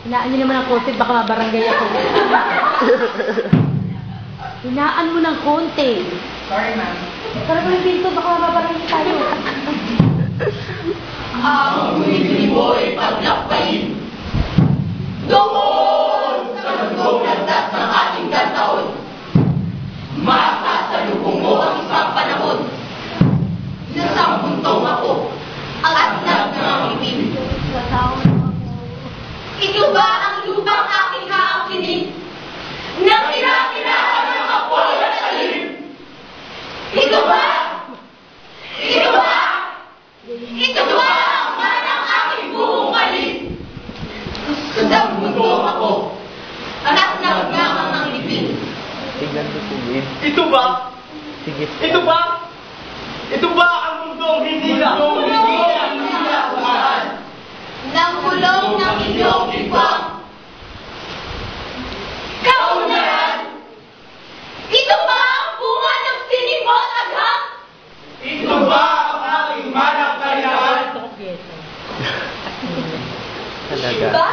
Hinaan niyo naman ng konti, baka mabarangay ako. Hinaan mo ng konti. Sorry, ma'am. Tara mo yung pinto, baka mabarangay tayo. Ang wili mo'y paglakbayin. Doon sa lugong landas ng ating gantaon, makasalubong mo ang isang panahon. Nasang puntong ako, at nagngangipin. Ito ba ang lupang aking kaakinin? Na kinakinahan ng apoy at alim? Ito ba? Ito ba? Ito ba ang manang aking buong kalim? Sa puntong ako, at nagngangang ng lipin. Tignan mo sige. Ito ba? Sige. Ito ba? Ito ba ang mundong hindi na? Nang kulong ng inyong ibang kaunaran. Ito ba ang bunga ng sinimot aghat? Ito ba ang aking manang kailangan? Talaga. Ba?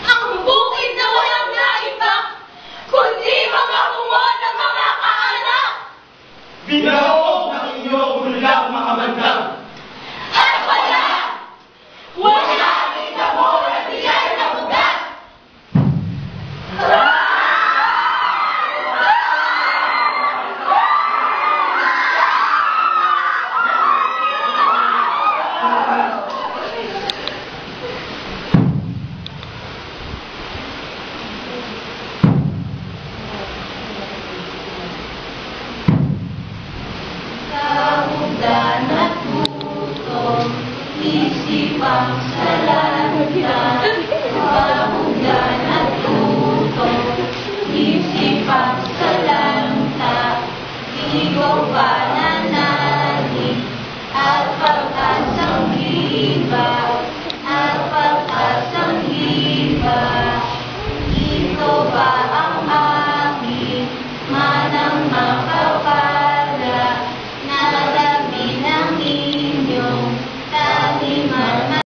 Ang bukid na walang naibak, kundi mga bunga ng mga kaanak. Binaog ng inyong ulap mga mandang. At wala rin na mo na siya'y nabugat. Kaudan at gutom, isip ang salanta.